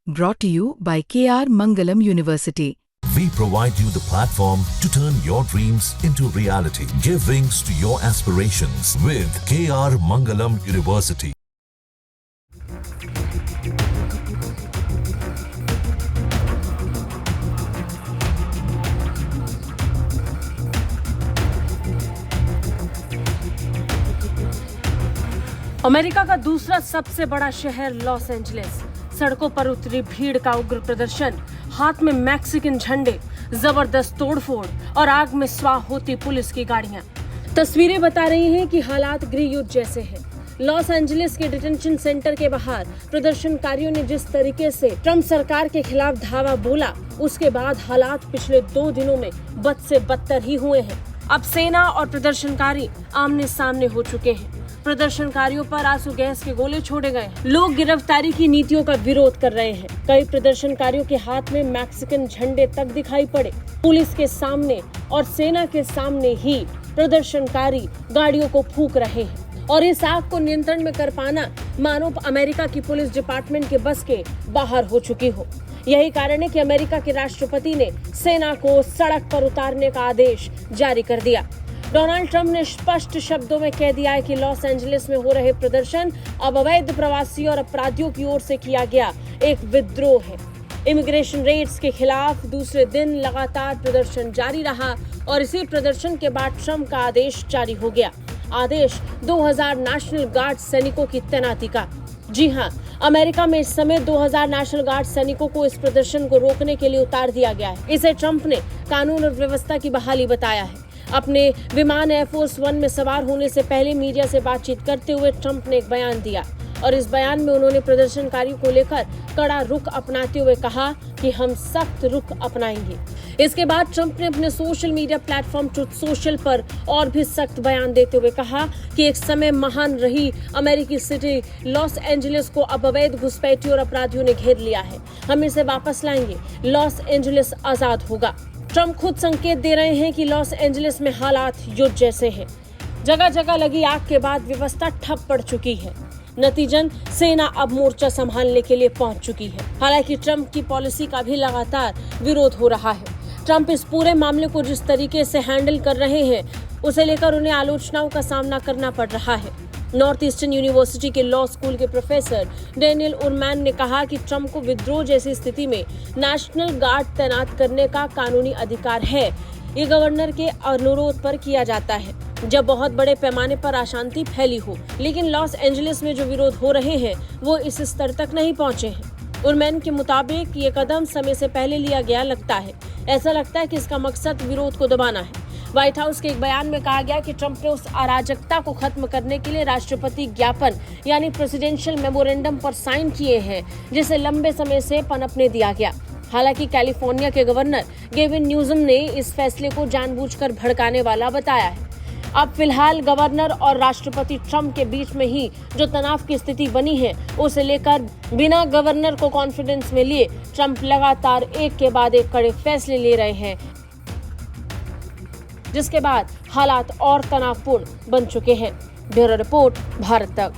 Brought to you by KR Mangalam University. We provide you the platform to turn your dreams into reality. Give wings to your aspirations with KR Mangalam University. America का दूसरा सबसे बड़ा शहर Los Angeles. सड़कों पर उतरी भीड़ का उग्र प्रदर्शन, हाथ में मैक्सिकन झंडे, जबरदस्त तोड़फोड़ और आग में स्वाह होती पुलिस की गाड़ियां। तस्वीरें बता रही हैं कि हालात गृह युद्ध जैसे हैं। लॉस एंजलिस के डिटेंशन सेंटर के बाहर प्रदर्शनकारियों ने जिस तरीके से ट्रंप सरकार के खिलाफ धावा बोला, उसके बाद हालात पिछले 2 दिनों में बद से बदतर ही हुए हैं। अब सेना और प्रदर्शनकारी आमने सामने हो चुके हैं। प्रदर्शनकारियों पर आंसू गैस के गोले छोड़े गए। लोग गिरफ्तारी की नीतियों का विरोध कर रहे हैं। कई प्रदर्शनकारियों के हाथ में मैक्सिकन झंडे तक दिखाई पड़े। पुलिस के सामने और सेना के सामने ही प्रदर्शनकारी गाड़ियों को फूंक रहे हैं और इस आग को नियंत्रण में कर पाना मानो अमेरिका की पुलिस डिपार्टमेंट के बस के बाहर हो चुकी हो। यही कारण है कि अमेरिका के राष्ट्रपति ने सेना को सड़क पर उतारने का आदेश जारी कर दिया। डोनाल्ड ट्रंप ने स्पष्ट शब्दों में कह दिया है कि लॉस एंजलिस में हो रहे प्रदर्शन अब अवैध प्रवासी और अपराधियों की ओर से किया गया एक विद्रोह है। इमिग्रेशन रेड्स के खिलाफ दूसरे दिन लगातार प्रदर्शन जारी रहा और इसी प्रदर्शन के बाद ट्रंप का आदेश जारी हो गया। आदेश 2000 नेशनल गार्ड सैनिकों की तैनाती का। जी हां, अमेरिका में इस समय 2000 नेशनल गार्ड सैनिकों को इस प्रदर्शन को रोकने के लिए उतार दिया गया है। इसे ट्रंप ने कानून और व्यवस्था की बहाली बताया है। अपने विमान एयरफोर्स 1 में सवार होने से पहले मीडिया से बातचीत करते हुए ट्रंप ने एक बयान दिया और इस बयान में उन्होंने प्रदर्शनकारियों को लेकर कड़ा रुख अपनाते हुए कहा कि हम सख्त रुख अपनाएंगे। इसके बाद ट्रंप ने अपने social media platform truth social पर और भी सख्त बयान देते हुए कहा कि एक समय महान रही अमेरिकी सिटी लॉस एंजलिस को अब अवैध घुसपैठियों और अपराधियों ने घेर लिया है। हम इसे वापस लाएंगे। लॉस एंजलिस आजाद होगा। ट्रंप खुद संकेत दे रहे हैं कि लॉस एंजलिस में हालात युद्ध जैसे हैं। जगह जगह लगी आग के बाद व्यवस्था ठप पड़ चुकी है। नतीजन सेना अब मोर्चा संभालने के लिए पहुंच चुकी है। हालांकि ट्रंप की पॉलिसी का भी लगातार विरोध हो रहा है। ट्रंप इस पूरे मामले को जिस तरीके से हैंडल कर रहे हैं, उसे लेकर उन्हें आलोचनाओं का सामना करना पड़ रहा है। नॉर्थ ईस्टर्न यूनिवर्सिटी के लॉ स्कूल के प्रोफेसर डेनियल उरमैन ने कहा कि ट्रंप को विद्रोह जैसी स्थिति में नेशनल गार्ड तैनात करने का कानूनी अधिकार है। ये गवर्नर के अनुरोध पर किया जाता है जब बहुत बड़े पैमाने पर अशांति फैली हो। लेकिन लॉस एंजलिस में जो विरोध हो रहे हैं वो इस स्तर तक नहीं पहुंचे हैं। उरमैन के मुताबिक ये कदम समय से पहले लिया गया लगता है। ऐसा लगता है कि इसका मकसद विरोध को दबाना है। व्हाइट हाउस के एक बयान में कहा गया कि ट्रंप ने उस अराजकता को खत्म करने के लिए राष्ट्रपति ज्ञापन यानी प्रेसिडेंशियल मेमोरेंडम पर साइन किए हैं, जिसे लंबे समय से पनपने दिया गया। हालांकि कैलिफोर्निया के गवर्नर गेविन न्यूसम ने इस फैसले को जानबूझकर भड़काने वाला बताया है। अब फिलहाल गवर्नर और राष्ट्रपति ट्रंप के बीच में ही जो तनाव की स्थिति बनी है, उसे लेकर बिना गवर्नर को कॉन्फिडेंस में लिए ट्रंप लगातार एक के बाद एक कड़े फैसले ले रहे हैं, जिसके बाद हालात और तनावपूर्ण बन चुके हैं। ब्यूरो रिपोर्ट, भारत तक।